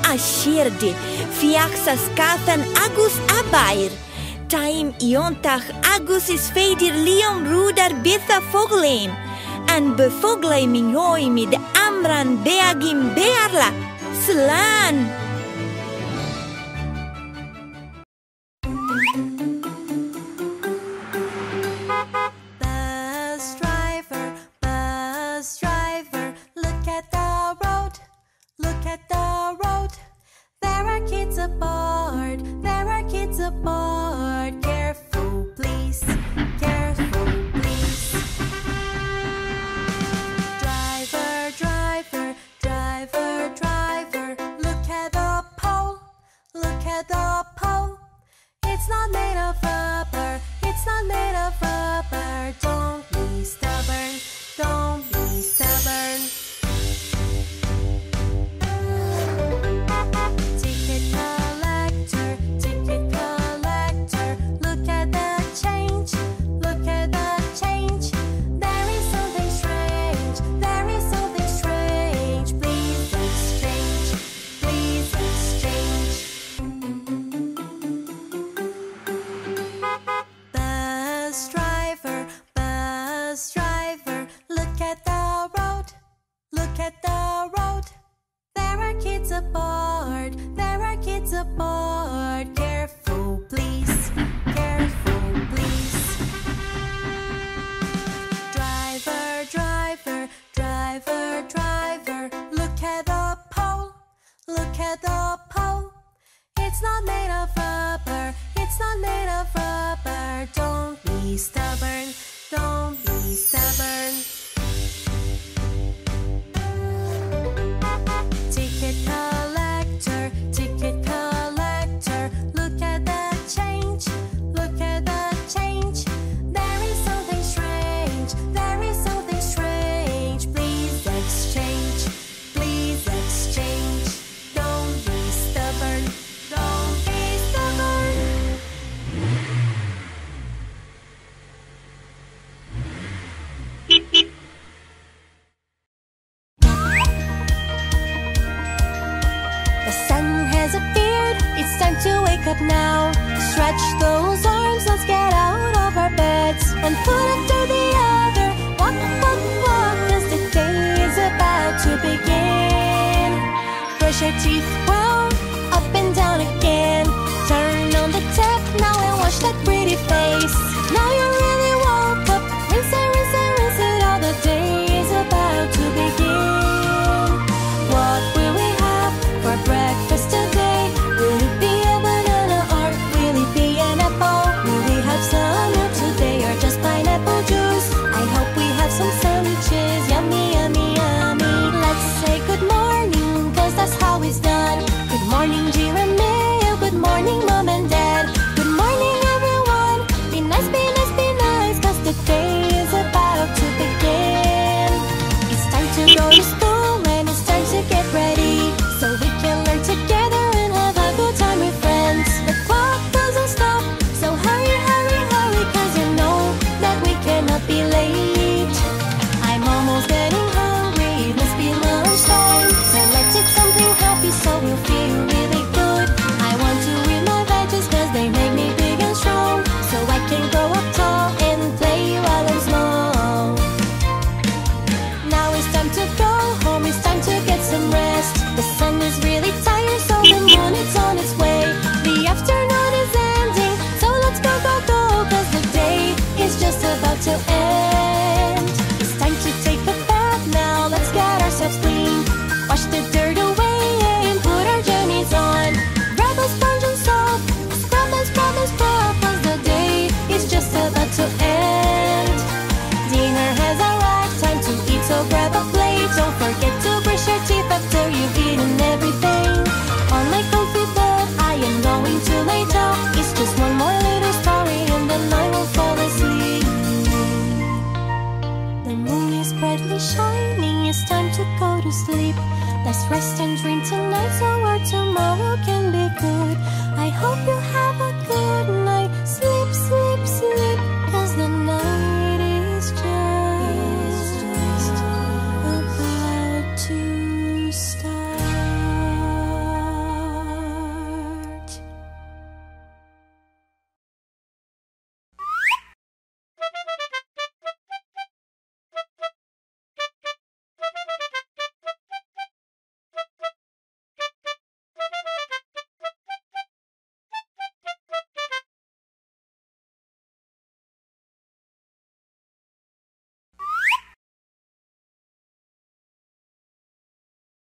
a siirde, fiach sa Scáthán agus abair. Taim iontach agus is féidir liom rúdar bitha Foghlaim. An be Foghlaim nóiméad Amhráin beagim bhealach. Slán! Bus driver, look at the road, look at the road. There are kids aboard, there are kids aboard. Careful, please, careful, please. Driver, driver, driver, driver, look at the pole, look at the pole. It's not made of rubber, it's not made of rubber. Don't be stubborn, don't be stubborn. Ticket collector, look at the change, look at the change. There is something strange, there is something strange. Please exchange, please exchange. Bus driver, look at the road, look at the road. There are kids aboard, there are kids aboard. Careful, please, careful, please. Driver, driver, driver, driver, look at the pole, look at the pole. It's not made of rubber, it's not made of rubber. Don't be stubborn, don't be stubborn. Ticket collector, look at the change, look at the change. There is something strange, there is something strange. Please exchange, please exchange. Don't be stubborn, don't be stubborn. The sun has appeared, it's time to wake up now. Stretch those arms, let's get out of our beds. One foot after the other, walk, walk, walk, as the day is about to begin. Brush your teeth well, up and down again. Turn on the tap now and wash that pretty face. Now you really woke up, rinse it, rinse it, rinse it. All the day is about to begin. What will we have for breakfast today? Will it be a banana or will it be an apple? Will we have some milk today or just pineapple juice? I hope we have some sandwiches, yummy, yummy, yummy. Let's say good morning, cause that's how it's done. Good morning, Giramille, good morning, Mom and Dad. Good morning, everyone, be nice, be nice, be nice, cause the day is about to begin. It's time to go to school and it's time to get ready, so we can learn together and have a good time with friends. The clock doesn't stop, so hurry, hurry, hurry, cause you know that we cannot be late. I'm almost getting hungry, it must be lunchtime, so let's eat something healthy so we'll feel really good. I want to eat my veggies cause they make me big and strong, so I can grow up tall and play while I'm small. Now it's time to go home, it's time to get some rest. The sun is really tired, so the moon is on its way. The afternoon is ending, so let's go, go, go, cause the day is just about to end. It's time to take a bath now, let's get ourselves clean. Wash the dirt away and put our jammies on. Grab a sponge and soap, scrub and scrub and scrub, cause the day is just about to end. Dinner has arrived, time to eat, so grab a plate. Don't forget to brush your teeth after you've eaten everything. On my comfy bed, I am going to lay down. It's just one more little story and then I will fall asleep. The moon is brightly shining, it's time to go to sleep. Let's rest and dream tonight so our tomorrow can be good. I hope you have a